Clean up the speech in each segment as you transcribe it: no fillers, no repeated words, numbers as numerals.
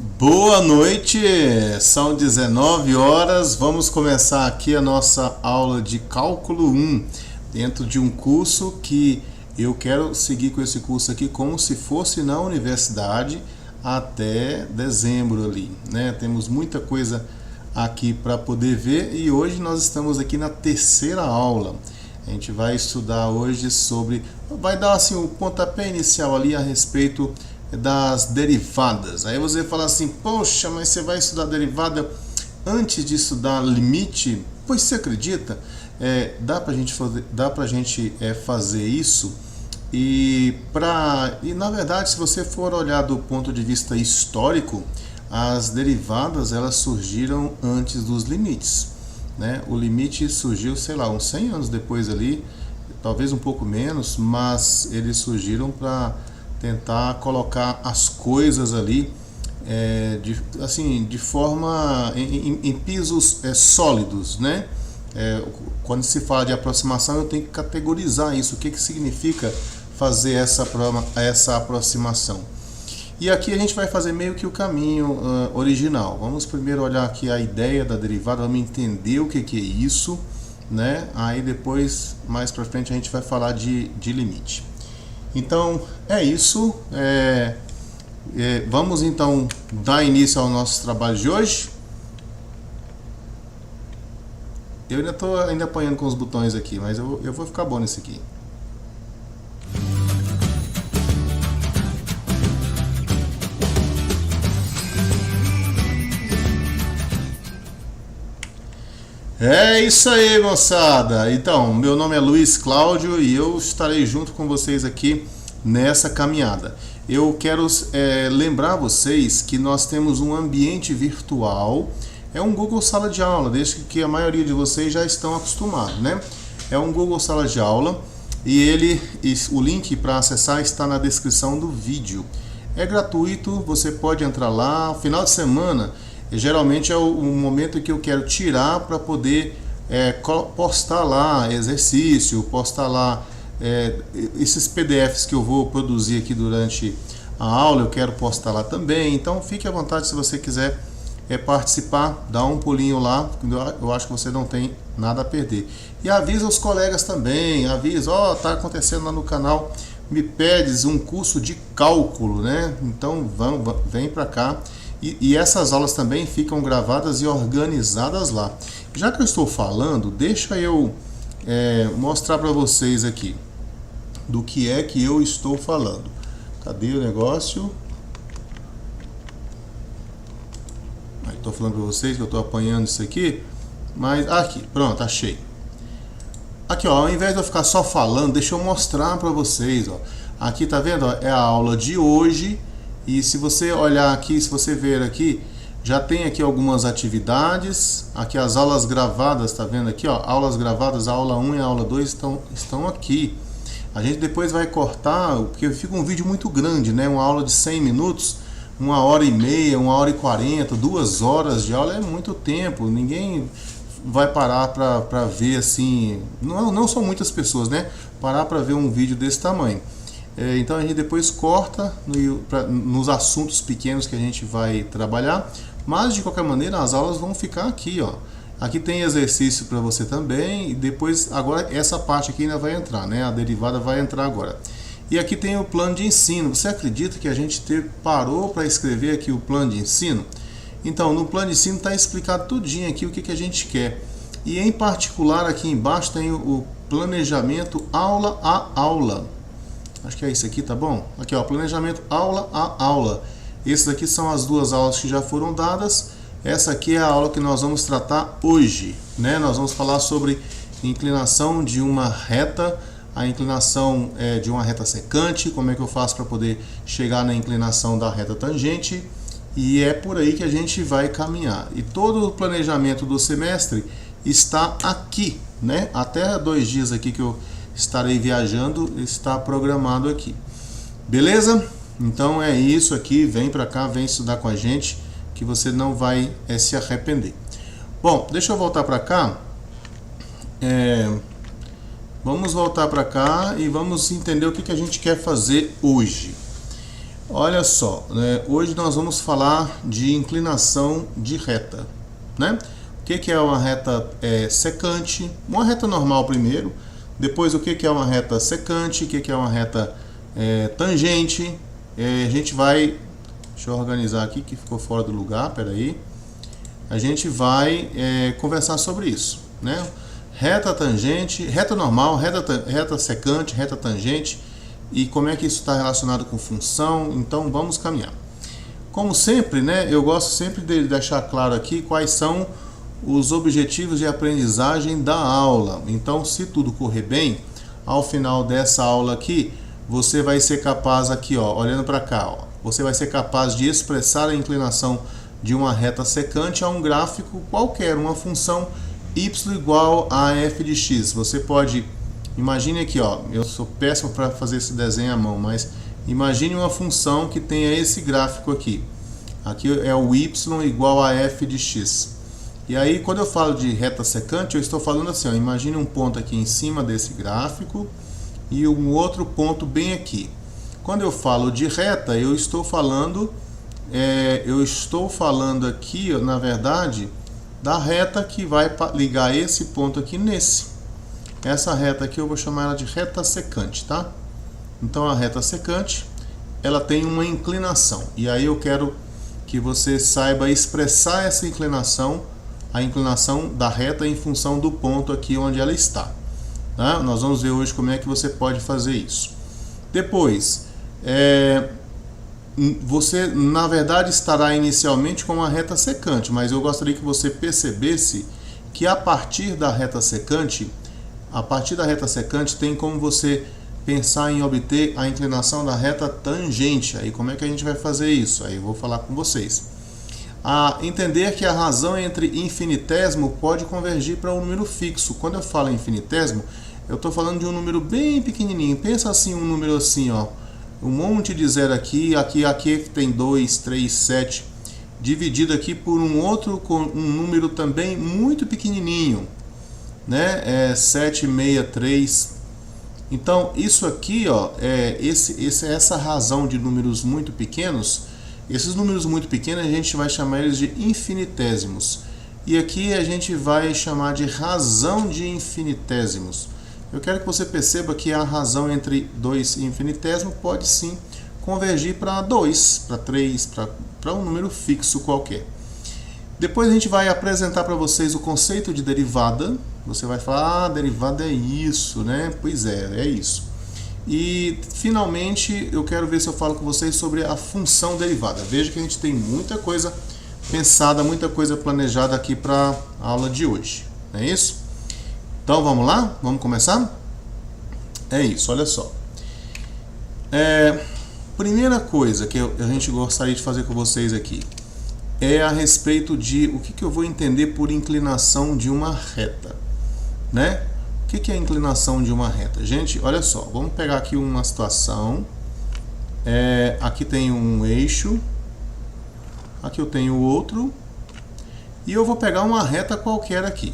Boa noite, são 19 horas, vamos começar aqui a nossa aula de Cálculo 1, dentro de um curso que eu quero seguir com esse curso aqui como se fosse na universidade até dezembro ali, né? Temos muita coisa aqui para poder ver e hoje nós estamos aqui na terceira aula. A gente vai estudar hoje sobre, vai dar assim o pontapé inicial ali a respeito das derivadas. Aí você fala assim, poxa, mas você vai estudar derivada antes de estudar limite? Pois você acredita? Dá pra gente fazer isso e na verdade, se você for olhar do ponto de vista histórico, as derivadas elas surgiram antes dos limites, né? O limite surgiu, sei lá, uns 100 anos depois ali, talvez um pouco menos, mas eles surgiram para tentar colocar as coisas ali de forma em pisos sólidos, né? Quando se fala de aproximação, eu tenho que categorizar isso. O que significa fazer essa aproximação? E aqui a gente vai fazer meio que o caminho original. Vamos primeiro olhar aqui a ideia da derivada, vamos entender o que é isso, né? Aí depois, mais para frente, a gente vai falar de limite. Então é isso, vamos então dar início ao nosso trabalho de hoje. Eu ainda estou apanhando com os botões aqui, mas eu vou ficar bom nesse aqui. É isso aí, moçada. Então, meu nome é Luiz Cláudio e eu estarei junto com vocês aqui nessa caminhada. Eu quero lembrar vocês que nós temos um ambiente virtual, é um Google Sala de Aula, desde que a maioria de vocês já estão acostumados, né? É um Google Sala de Aula e o link para acessar está na descrição do vídeo. É gratuito, você pode entrar lá, final de semana. Geralmente é o momento que eu quero tirar para poder postar lá exercício, postar lá esses PDFs que eu vou produzir aqui durante a aula, eu quero postar lá também. Então fique à vontade se você quiser participar, dá um pulinho lá, eu acho que você não tem nada a perder. E avisa os colegas também, avisa, tá acontecendo lá no canal, me pedes um curso de cálculo, né? Então vem para cá. E essas aulas também ficam gravadas e organizadas lá. Já que eu estou falando, deixa eu mostrar para vocês aqui do que é que eu estou falando. Cadê o negócio? Estou falando para vocês que eu estou apanhando isso aqui. Mas aqui, pronto, achei. Aqui, ó, ao invés de eu ficar só falando, deixa eu mostrar para vocês. Ó. Aqui, tá vendo? Ó, é a aula de hoje. E se você olhar aqui, se você ver aqui, já tem aqui algumas atividades. Aqui as aulas gravadas, tá vendo aqui, ó? Aulas gravadas, a aula 1 e a aula 2 estão aqui. A gente depois vai cortar, porque fica um vídeo muito grande, né? Uma aula de 100 minutos, 1h30, 1h40, 2 horas de aula é muito tempo. Ninguém vai parar para ver assim, não são muitas pessoas, né? Parar para ver um vídeo desse tamanho. Então a gente depois corta nos assuntos pequenos que a gente vai trabalhar, mas de qualquer maneira as aulas vão ficar aqui, ó. Aqui tem exercício para você também e depois agora essa parte aqui ainda vai entrar, né? A derivada vai entrar agora. E aqui tem o plano de ensino. Você acredita que a gente parou para escrever aqui o plano de ensino? Então no plano de ensino está explicado tudinho aqui o que a gente quer. E em particular aqui embaixo tem o planejamento aula a aula. Acho que é isso aqui, tá bom? Aqui, ó, planejamento aula a aula. Essas aqui são as duas aulas que já foram dadas. Essa aqui é a aula que nós vamos tratar hoje, né? Nós vamos falar sobre inclinação de uma reta, a inclinação de uma reta secante, como é que eu faço para poder chegar na inclinação da reta tangente. E é por aí que a gente vai caminhar. E todo o planejamento do semestre está aqui, né? Até 2 dias aqui que eu estarei viajando, está programado aqui. Beleza? Então é isso aqui, vem para cá, vem estudar com a gente, que você não vai se arrepender. Bom, deixa eu voltar para cá. Vamos voltar para cá e vamos entender o que a gente quer fazer hoje. Olha só, né? Hoje nós vamos falar de inclinação de reta, né? O que é uma reta secante? Uma reta normal primeiro, depois o que é uma reta secante, o que é uma reta tangente. A gente vai, deixa eu organizar aqui que ficou fora do lugar, peraí. A gente vai conversar sobre isso, né? Reta tangente, reta normal, reta secante, reta tangente e como é que isso está relacionado com função. Então vamos caminhar. Como sempre, né? Eu gosto sempre de deixar claro aqui quais são os objetivos de aprendizagem da aula. Então, se tudo correr bem, ao final dessa aula aqui, você vai ser capaz aqui, ó, olhando para cá, ó, você vai ser capaz de expressar a inclinação de uma reta secante a um gráfico qualquer, uma função y igual a f de x. Você pode, imagine aqui, ó, eu sou péssimo para fazer esse desenho à mão, mas imagine uma função que tenha esse gráfico aqui. Aqui é o y igual a f de x. E aí, quando eu falo de reta secante, eu estou falando assim, ó, imagine um ponto aqui em cima desse gráfico e um outro ponto bem aqui. Quando eu falo de reta, eu estou falando aqui, na verdade, da reta que vai ligar esse ponto aqui nesse. Essa reta aqui eu vou chamar ela de reta secante, tá? Então a reta secante, ela tem uma inclinação. E aí eu quero que você saiba expressar essa inclinação, a inclinação da reta em função do ponto aqui onde ela está. Tá? Nós vamos ver hoje como é que você pode fazer isso. Depois, você na verdade estará inicialmente com uma reta secante, mas eu gostaria que você percebesse que a partir da reta secante tem como você pensar em obter a inclinação da reta tangente. Aí como é que a gente vai fazer isso? Aí eu vou falar com vocês. A entender que a razão entre infinitésimo pode convergir para um número fixo. Quando eu falo infinitésimo, eu estou falando de um número bem pequenininho. Pensa assim, um número assim, ó, um monte de zero aqui tem 2, 3, 7, dividido aqui por um número também muito pequenininho, né? 763. Então isso aqui, ó, essa razão de números muito pequenos. Esses números muito pequenos a gente vai chamar eles de infinitésimos. E aqui a gente vai chamar de razão de infinitésimos. Eu quero que você perceba que a razão entre dois infinitésimos pode sim convergir para 2, para 3, para um número fixo qualquer. Depois a gente vai apresentar para vocês o conceito de derivada. Você vai falar, derivada é isso, né? Pois é isso. E finalmente eu quero ver se eu falo com vocês sobre a função derivada. Veja que a gente tem muita coisa pensada, muita coisa planejada aqui para a aula de hoje. Não é isso? Então vamos lá? Vamos começar? É isso, olha só. Primeira coisa que a gente gostaria de fazer com vocês aqui é a respeito de o que eu vou entender por inclinação de uma reta, né? O que é a inclinação de uma reta? Gente, olha só, vamos pegar aqui uma situação. Aqui tem um eixo, aqui eu tenho outro, e eu vou pegar uma reta qualquer aqui.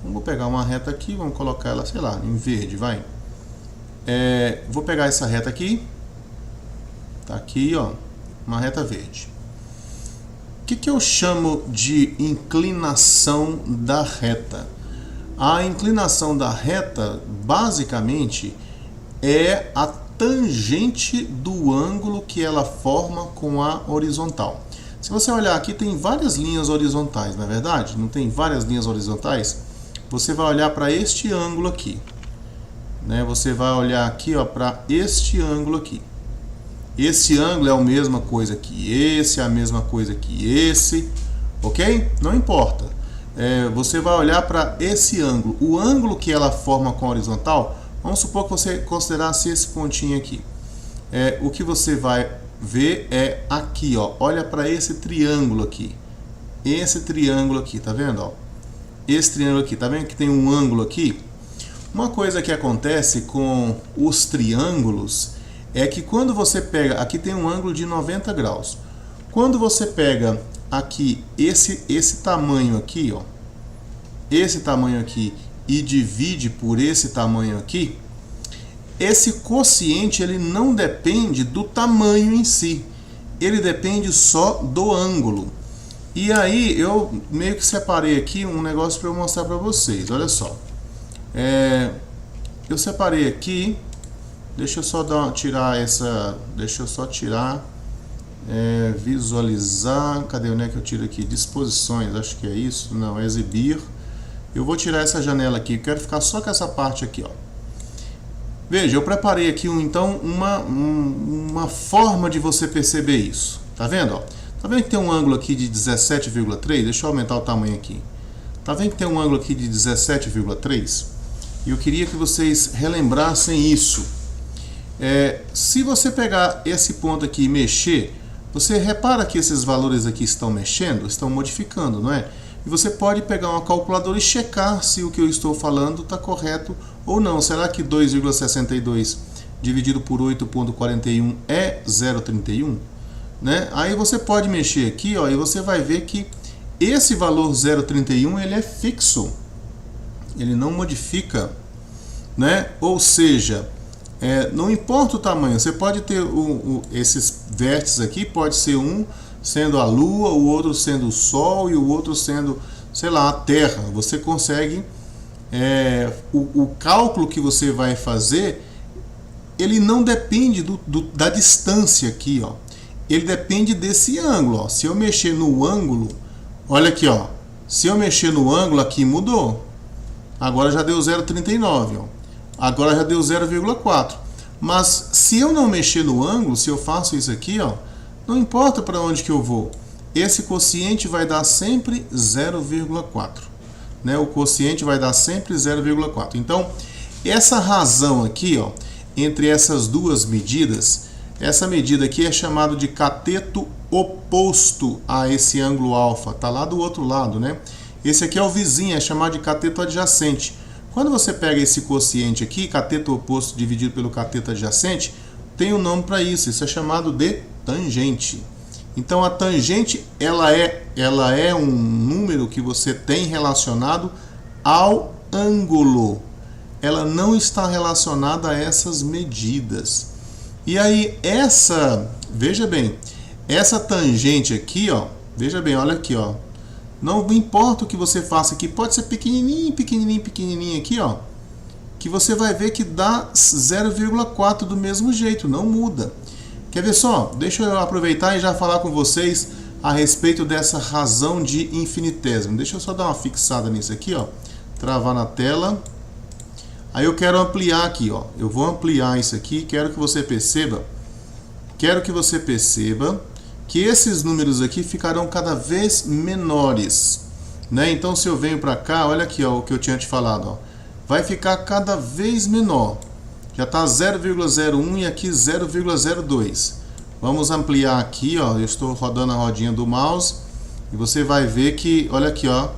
Vou pegar uma reta aqui, vamos colocar ela, sei lá, em verde, vai. Vou pegar essa reta aqui, tá aqui, ó, uma reta verde. O que eu chamo de inclinação da reta? A inclinação da reta, basicamente, é a tangente do ângulo que ela forma com a horizontal. Se você olhar aqui, tem várias linhas horizontais, não é verdade? Não tem várias linhas horizontais? Você vai olhar para este ângulo aqui, né? Você vai olhar aqui, ó, para este ângulo aqui. Esse ângulo é a mesma coisa que esse, é a mesma coisa que esse, ok? Não importa. Você vai olhar para esse ângulo, o ângulo que ela forma com a horizontal. Vamos supor que você considerasse esse pontinho aqui. O que você vai ver é aqui, ó. Olha para esse triângulo aqui. Esse triângulo aqui, tá vendo, ó? Esse triângulo aqui, tá vendo que tem um ângulo aqui? Uma coisa que acontece com os triângulos é que quando você pega, aqui tem um ângulo de 90 graus. Quando você pega aqui esse tamanho aqui, ó, esse tamanho aqui, e divide por esse tamanho aqui, esse quociente ele não depende do tamanho em si, ele depende só do ângulo. E aí eu meio que separei aqui um negócio para eu mostrar para vocês. Olha só, eu separei aqui, deixa eu só tirar visualizar, cadê, onde é que eu tiro aqui? Disposições, acho que é isso, não, é exibir. Eu vou tirar essa janela aqui, quero ficar só com essa parte aqui, ó. Veja, eu preparei aqui então uma forma de você perceber isso. Tá vendo, ó? Tá vendo que tem um ângulo aqui de 17,3? Deixa eu aumentar o tamanho aqui. Tá vendo que tem um ângulo aqui de 17,3? E eu queria que vocês relembrassem isso. Se você pegar esse ponto aqui e mexer, você repara que esses valores aqui estão mexendo, estão modificando, não é? E você pode pegar uma calculadora e checar se o que eu estou falando está correto ou não. Será que 2,62 dividido por 8,41 é 0,31? Né? Aí você pode mexer aqui, ó, e você vai ver que esse valor 0,31 ele é fixo, ele não modifica, né? Ou seja, não importa o tamanho, você pode ter esses vértices aqui, pode ser um sendo a Lua, o outro sendo o Sol e o outro sendo, sei lá, a Terra. Você consegue, o cálculo que você vai fazer, ele não depende da distância aqui, ó. Ele depende desse ângulo, ó. Se eu mexer no ângulo, olha aqui, ó. Se eu mexer no ângulo aqui, mudou. Agora já deu 0,39, ó. Agora já deu 0,4. Mas se eu não mexer no ângulo, se eu faço isso aqui, ó, não importa para onde que eu vou, esse quociente vai dar sempre 0,4, né? O quociente vai dar sempre 0,4. Então, essa razão aqui, ó, entre essas duas medidas, essa medida aqui é chamada de cateto oposto a esse ângulo alfa, tá lá do outro lado, né? Esse aqui é o vizinho, é chamado de cateto adjacente. Quando você pega esse quociente aqui, cateto oposto dividido pelo cateto adjacente, tem um nome para isso, isso é chamado de tangente. Então a tangente ela é um número que você tem relacionado ao ângulo. Ela não está relacionada a essas medidas. E aí veja bem, essa tangente aqui, ó, veja bem, olha aqui, ó. Não importa o que você faça aqui, pode ser pequenininho, pequenininho, pequenininho aqui, ó, que você vai ver que dá 0,4 do mesmo jeito, não muda. Quer ver só? Deixa eu aproveitar e já falar com vocês a respeito dessa razão de infinitésimo. Deixa eu só dar uma fixada nisso aqui, ó, travar na tela. Aí eu quero ampliar aqui, ó. Eu vou ampliar isso aqui, quero que você perceba que esses números aqui ficarão cada vez menores, né? Então se eu venho para cá, olha aqui, ó, o que eu tinha te falado, ó, vai ficar cada vez menor. Já está 0,01 e aqui 0,02. Vamos ampliar aqui, ó. Eu estou rodando a rodinha do mouse e você vai ver que, olha aqui, ó.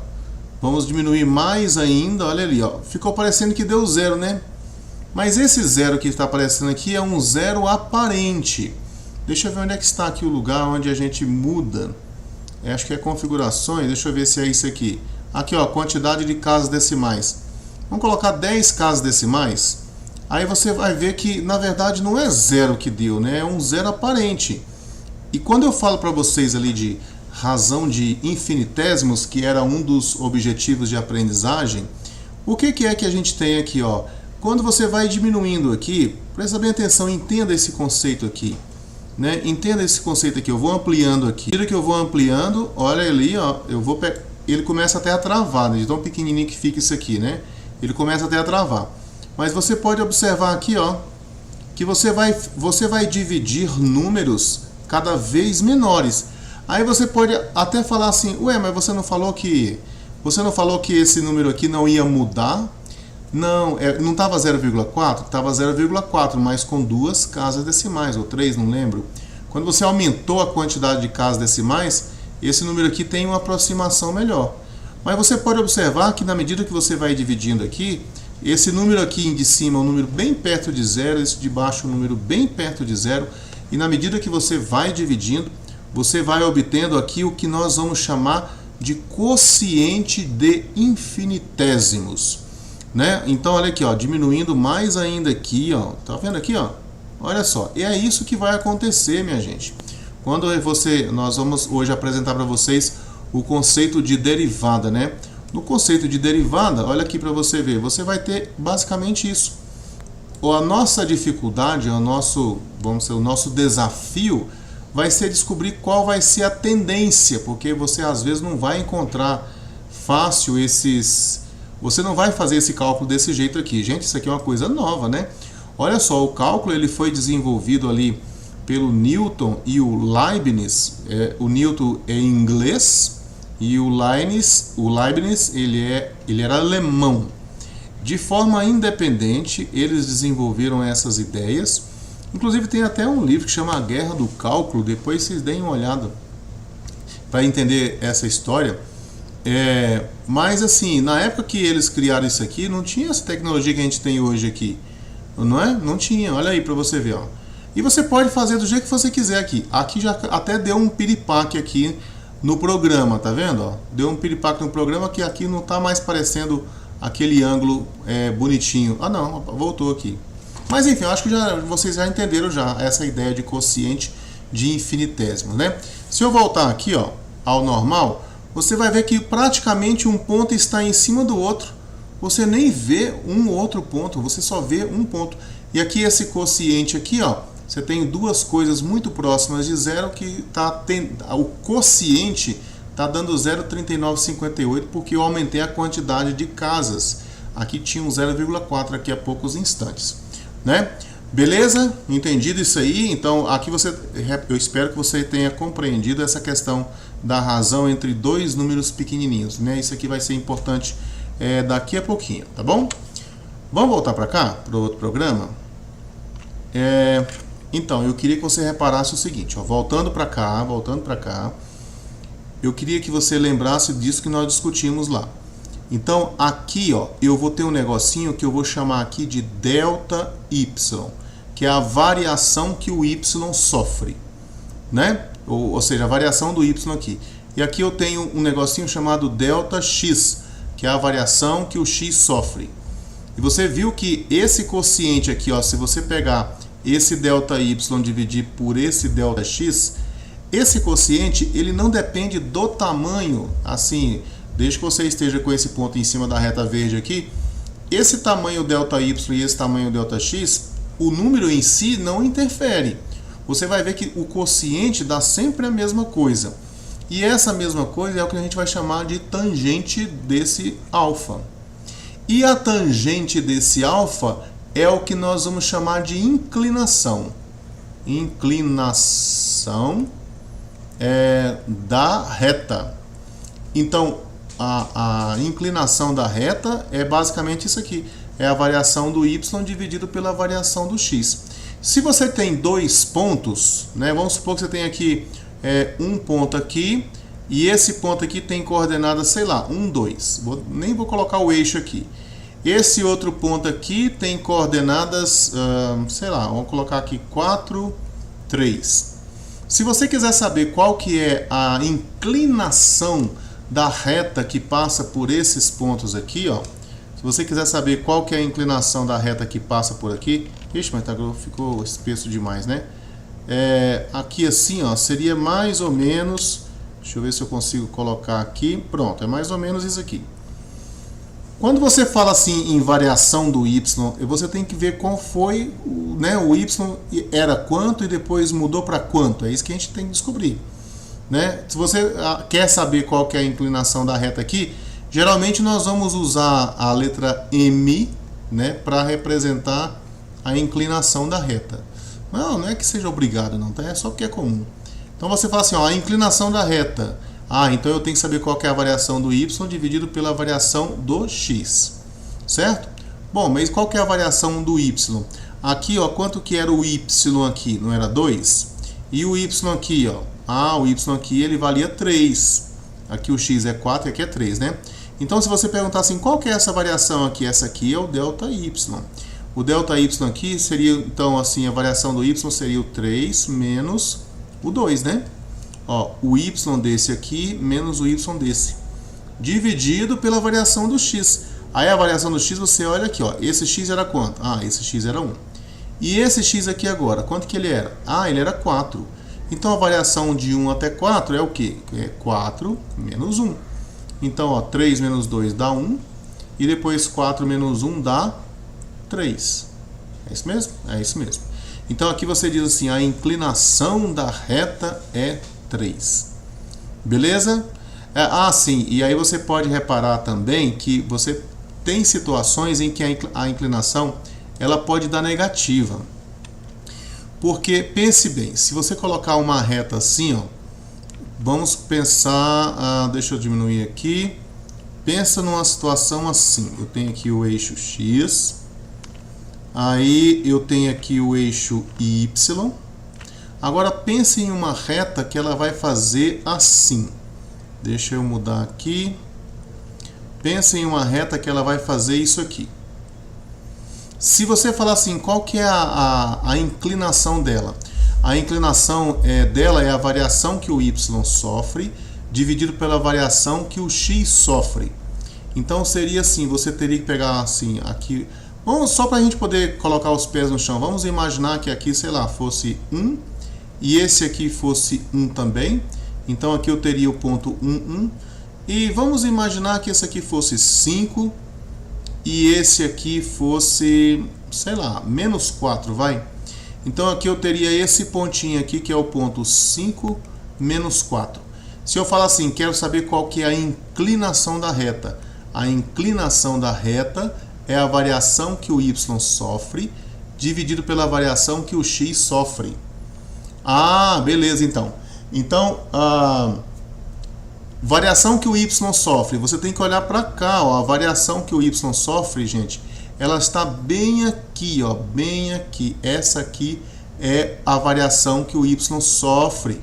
Vamos diminuir mais ainda, olha ali, ó. Ficou parecendo que deu zero, né? Mas esse zero que está aparecendo aqui é um zero aparente. Deixa eu ver onde é que está aqui o lugar onde a gente muda. Acho que é configurações, deixa eu ver se é isso aqui. Aqui, ó, quantidade de casas decimais. Vamos colocar 10 casas decimais. Aí você vai ver que, na verdade, não é zero que deu, né? É um zero aparente. E quando eu falo para vocês ali de razão de infinitésimos, que era um dos objetivos de aprendizagem, o que é que a gente tem aqui, ó? Quando você vai diminuindo aqui, presta bem atenção, entenda esse conceito aqui, né? Entenda esse conceito aqui. Eu vou ampliando aqui. À medida que eu vou ampliando, olha ali, ó, ele começa até a travar, né? De tão pequenininho que fica isso aqui, né? Ele começa até a travar. Mas você pode observar aqui, ó, que você vai dividir números cada vez menores. Aí você pode até falar assim, ué, mas você não falou que esse número aqui não ia mudar? Não, não estava 0,4? Estava 0,4, mas com 2 casas decimais, ou 3, não lembro. Quando você aumentou a quantidade de casas decimais, esse número aqui tem uma aproximação melhor. Mas você pode observar que na medida que você vai dividindo aqui, esse número aqui de cima é um número bem perto de zero, esse de baixo é um número bem perto de zero, e na medida que você vai dividindo, você vai obtendo aqui o que nós vamos chamar de quociente de infinitésimos. né? Então olha aqui, ó, diminuindo mais ainda aqui, ó, tá vendo aqui, ó? Olha só, e é isso que vai acontecer, minha gente. Quando nós vamos hoje apresentar para vocês o conceito de derivada, né? No conceito de derivada, olha aqui para você ver, você vai ter basicamente isso. A nossa dificuldade, o nosso desafio vai ser descobrir qual vai ser a tendência, porque você às vezes não vai encontrar fácil você não vai fazer esse cálculo desse jeito aqui. Gente, isso aqui é uma coisa nova, né? Olha só, o cálculo ele foi desenvolvido ali pelo Newton e o Leibniz. O Newton é inglês e o Leibniz ele era alemão. De forma independente, eles desenvolveram essas ideias. Inclusive tem até um livro que chama A Guerra do Cálculo, depois vocês deem uma olhada para entender essa história. Mas assim, na época que eles criaram isso aqui, não tinha essa tecnologia que a gente tem hoje aqui, não é? Não tinha, olha aí para você ver, ó. E você pode fazer do jeito que você quiser aqui. Aqui já até deu um piripaque aqui no programa, tá vendo? Ó? Deu um piripaque no programa que aqui não tá mais parecendo aquele ângulo bonitinho. Ah não, voltou aqui. Mas enfim, eu acho que vocês já entenderam já essa ideia de quociente de infinitésimo, né? Se eu voltar aqui, ó, ao normal, você vai ver que praticamente um ponto está em cima do outro. Você nem vê um outro ponto, você só vê um ponto. E aqui esse quociente aqui, ó, você tem duas coisas muito próximas de zero que o quociente está dando 0,3958 porque eu aumentei a quantidade de casas. Aqui tinha um 0,4 aqui há poucos instantes, né? Beleza? Entendido isso aí? Então aqui eu espero que você tenha compreendido essa questão da razão entre dois números pequenininhos, né? Isso aqui vai ser importante daqui a pouquinho, tá bom? Vamos voltar para cá, para o outro programa? Então, eu queria que você reparasse o seguinte, ó, voltando para cá, eu queria que você lembrasse disso que nós discutimos lá. Então, aqui, ó, eu vou ter um negocinho que eu vou chamar aqui de delta y, que é a variação que o y sofre, né? Ou seja, a variação do y aqui. E aqui eu tenho um negocinho chamado delta x, que é a variação que o x sofre. E você viu que esse quociente aqui, ó, se você pegar esse delta y dividir por esse delta x, esse quociente ele não depende do tamanho, assim, desde que você esteja com esse ponto em cima da reta verde aqui, esse tamanho delta y e esse tamanho delta x, o número em si não interfere. Você vai ver que o quociente dá sempre a mesma coisa. E essa mesma coisa é o que a gente vai chamar de tangente desse alfa. E a tangente desse alfa é o que nós vamos chamar de inclinação. Inclinação da reta. Então, a inclinação da reta é basicamente isso aqui. É a variação do y dividido pela variação do x. Se você tem dois pontos, né, vamos supor que você tem aqui um ponto aqui, e esse ponto aqui tem coordenadas, sei lá, 1, 2. Nem vou colocar o eixo aqui. Esse outro ponto aqui tem coordenadas, sei lá, vamos colocar aqui 4, 3. Se você quiser saber qual que é a inclinação da reta que passa por esses pontos aqui, ó, se você quiser saber qual que é a inclinação da reta que passa por aqui, ixi, mas ficou espesso demais, né? Aqui assim, ó, seria mais ou menos, deixa eu ver se eu consigo colocar aqui, pronto, é mais ou menos isso aqui. Quando você fala assim em variação do y, você tem que ver qual foi, né, o y era quanto e depois mudou para quanto, é isso que a gente tem que descobrir, né? Se você quer saber qual que é a inclinação da reta aqui, geralmente nós vamos usar a letra m, né, para representar a inclinação da reta. Não é que seja obrigado, não, tá? É só porque é comum. Então você fala assim, ó, a inclinação da reta. Então eu tenho que saber qual que é a variação do y dividido pela variação do x, certo? Bom, mas qual que é a variação do y? Aqui, ó, quanto que era o y aqui? Não era 2? E o y aqui, ó? O y aqui ele valia 3. Aqui o x é 4 e aqui é 3, né? Então se você perguntar assim, qual que é essa variação aqui? Essa aqui é o delta y. O delta y aqui seria, então, assim, a variação do y seria o 3 menos o 2, né? Ó, o y desse aqui menos o y desse, dividido pela variação do x. Aí a variação do x, você olha aqui, ó, esse x era quanto? Ah, esse x era 1. E esse x aqui agora, quanto que ele era? Ah, ele era 4. Então a variação de 1 até 4 é o quê? É 4 menos 1. Então, ó, 3 menos 2 dá 1. E depois 4 menos 1 dá 3. É isso mesmo? É isso mesmo. Então aqui você diz assim, a inclinação da reta é 3. Beleza? Sim, e aí você pode reparar também que você tem situações em que a inclinação ela pode dar negativa. Porque, pense bem, se você colocar uma reta assim, ó, vamos pensar, deixa eu diminuir aqui, pensa numa situação assim, eu tenho aqui o eixo X, aí eu tenho aqui o eixo Y, agora pense em uma reta que ela vai fazer assim, deixa eu mudar aqui, pense em uma reta que ela vai fazer isso aqui. Se você falar assim, qual que é a inclinação dela? A inclinação dela é a variação que o y sofre, dividido pela variação que o x sofre. Então seria assim, você teria que pegar assim, aqui, vamos, só para a gente poder colocar os pés no chão, vamos imaginar que aqui, sei lá, fosse 1, e esse aqui fosse 1 também. Então aqui eu teria o ponto 1, 1, e vamos imaginar que esse aqui fosse 5, e esse aqui fosse, sei lá, menos 4, vai. Então aqui eu teria esse pontinho aqui, que é o ponto 5 menos 4. Se eu falar assim, quero saber qual que é a inclinação da reta. A inclinação da reta é a variação que o y sofre, dividido pela variação que o x sofre. Ah, beleza, então. Então, variação que o y sofre, você tem que olhar para cá, ó, a variação que o y sofre, gente, ela está bem aqui, ó, bem aqui. Essa aqui é a variação que o y sofre.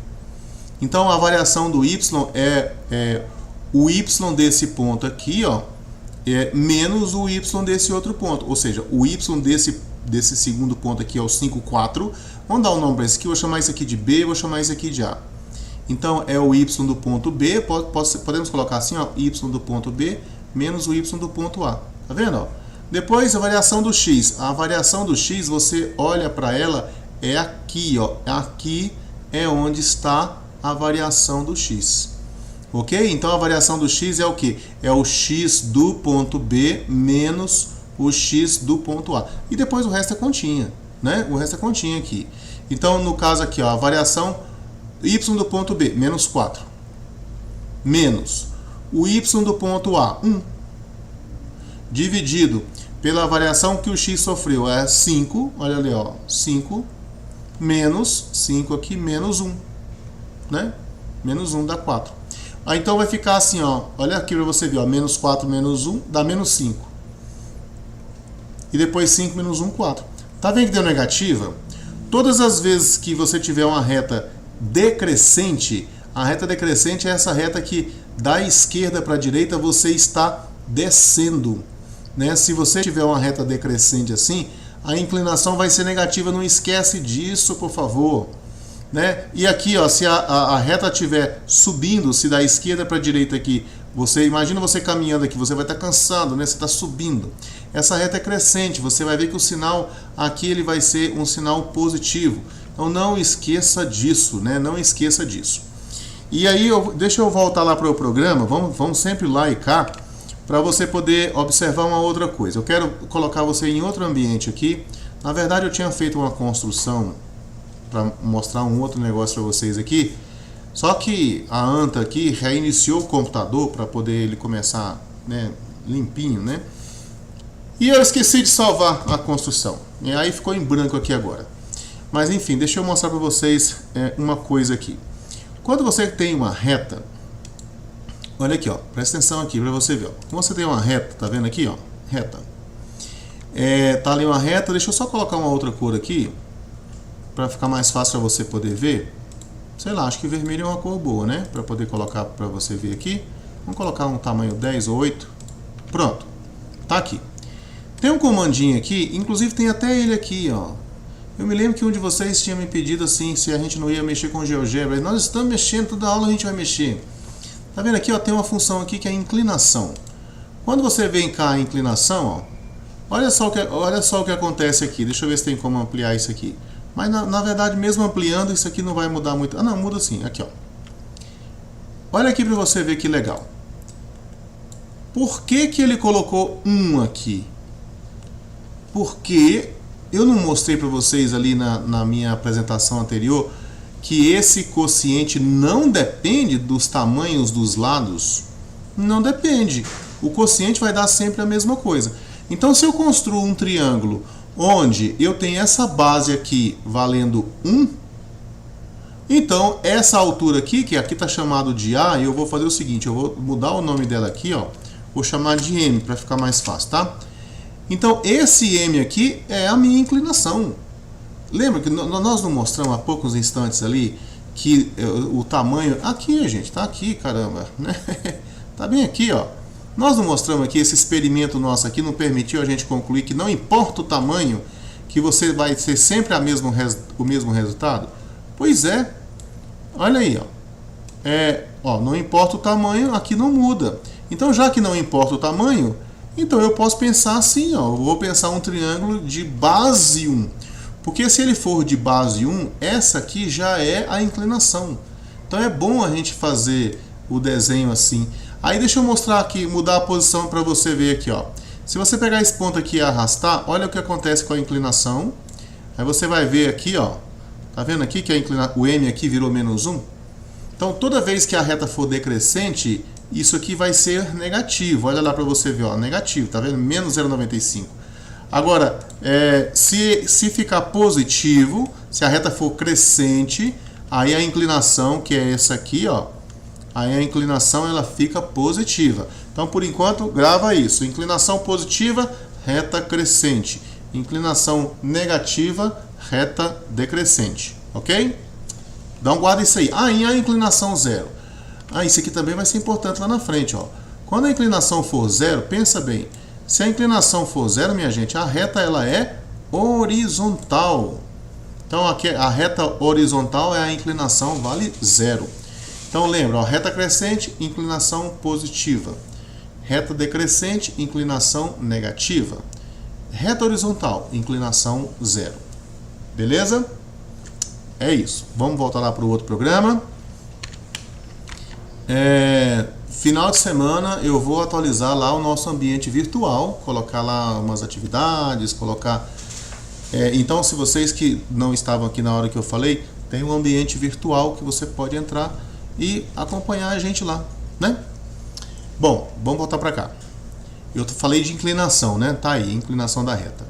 Então a variação do y é o y desse ponto aqui, ó, menos o y desse outro ponto. Ou seja, o y desse segundo ponto aqui é o 5, 4. Vamos dar um nome para esse aqui, vou chamar isso aqui de B, vou chamar isso aqui de A. Então é o y do ponto B, podemos colocar assim, ó, y do ponto B menos o y do ponto A. Tá vendo? Ó? Depois a variação do x. A variação do x, você olha para ela, é aqui, ó. Aqui é onde está a variação do x. Ok? Então a variação do x é o que? É o x do ponto B menos o x do ponto A. E depois o resto é continha, né? O resto é continha aqui. Então no caso aqui, ó, a variação y do ponto B, menos 4. Menos o y do ponto A, 1. Dividido pela variação que o x sofreu, é 5. Olha ali, ó, 5. Menos 5 aqui, menos 1. Né? Menos 1 dá 4. Aí então vai ficar assim, ó. Olha aqui para você ver, ó. Menos 4 menos 1 dá menos 5. E depois 5 menos 1, 4. Tá vendo que deu negativa? Todas as vezes que você tiver uma reta decrescente, a reta decrescente é essa reta que da esquerda para a direita você está descendo, né? Se você tiver uma reta decrescente assim, a inclinação vai ser negativa, não esquece disso, por favor, né? E aqui, ó, se a reta estiver subindo, se da esquerda para a direita aqui, você imagina você caminhando aqui, você vai estar cansado, né? Você está subindo. Essa reta é crescente, você vai ver que o sinal aqui ele vai ser um sinal positivo. Então não esqueça disso, né? Não esqueça disso. E aí, deixa eu voltar lá para o programa, vamos sempre lá e cá, para você poder observar uma outra coisa. Eu quero colocar você em outro ambiente aqui. Na verdade, eu tinha feito uma construção para mostrar um outro negócio para vocês aqui. Só que a Anta aqui reiniciou o computador para poder ele começar, né, limpinho, né? E eu esqueci de salvar a construção. E aí ficou em branco aqui agora. Mas enfim, deixa eu mostrar para vocês uma coisa aqui. Quando você tem uma reta, olha aqui, ó, presta atenção aqui para você ver. Ó. Quando você tem uma reta, tá vendo aqui, ó, reta. Tá ali uma reta, deixa eu só colocar uma outra cor aqui, para ficar mais fácil para você poder ver. Sei lá, acho que vermelho é uma cor boa, né? Para poder colocar para você ver aqui. Vamos colocar um tamanho 10 ou 8. Pronto, tá aqui. Tem um comandinho aqui, inclusive tem até ele aqui, ó. Eu me lembro que um de vocês tinha me pedido assim, se a gente não ia mexer com GeoGebra. Nós estamos mexendo, toda aula a gente vai mexer. Tá vendo aqui, ó, tem uma função aqui que é a inclinação. Quando você vem cá a inclinação, ó, olha só o que acontece aqui. Deixa eu ver se tem como ampliar isso aqui. Mas na verdade, mesmo ampliando, isso aqui não vai mudar muito. Ah, não, muda sim. Aqui, ó. Olha aqui para você ver que legal. Por que que ele colocou 1 aqui? Porque eu não mostrei para vocês ali na minha apresentação anterior que esse quociente não depende dos tamanhos dos lados? Não depende. O quociente vai dar sempre a mesma coisa. Então, se eu construo um triângulo onde eu tenho essa base aqui valendo 1, então essa altura aqui, que aqui está chamado de A, eu vou fazer o seguinte, eu vou mudar o nome dela aqui, ó, vou chamar de M para ficar mais fácil, tá? Então esse M aqui é a minha inclinação. Lembra que nós não mostramos há poucos instantes ali que o tamanho... Aqui, gente, tá aqui, caramba, né? Tá bem aqui, ó. Nós não mostramos aqui, esse experimento nosso aqui não permitiu a gente concluir que não importa o tamanho, que você vai ter sempre o mesmo resultado? Pois é. Olha aí, ó. Não importa o tamanho, aqui não muda. Então, já que não importa o tamanho, então eu posso pensar assim, ó. Eu vou pensar um triângulo de base 1. Porque se ele for de base 1, essa aqui já é a inclinação. Então é bom a gente fazer o desenho assim. Aí deixa eu mostrar aqui, mudar a posição para você ver aqui, ó. Se você pegar esse ponto aqui e arrastar, olha o que acontece com a inclinação. Aí você vai ver aqui, ó. Tá vendo aqui que o M aqui virou menos 1? Então toda vez que a reta for decrescente, isso aqui vai ser negativo. Olha lá para você ver, ó, negativo, tá vendo? Menos 0,95. Agora, se ficar positivo, se a reta for crescente, aí a inclinação, que é essa aqui, ó, aí a inclinação ela fica positiva. Então, por enquanto, grava isso. Inclinação positiva, reta crescente. Inclinação negativa, reta decrescente. Ok? Então, guarda isso aí. E a inclinação zero. Isso aqui também vai ser importante lá na frente, ó. Quando a inclinação for zero, pensa bem. Se a inclinação for zero, minha gente, a reta ela é horizontal. Então, aqui a reta horizontal é a inclinação vale zero. Então, lembra, ó, reta crescente, inclinação positiva. Reta decrescente, inclinação negativa. Reta horizontal, inclinação zero. Beleza? É isso. Vamos voltar lá para o outro programa. Final de semana eu vou atualizar lá o nosso ambiente virtual, colocar lá umas atividades, colocar... então, se vocês que não estavam aqui na hora que eu falei, tem um ambiente virtual que você pode entrar e acompanhar a gente lá, né? Bom, vamos voltar para cá. Eu falei de inclinação, né? Tá aí, inclinação da reta.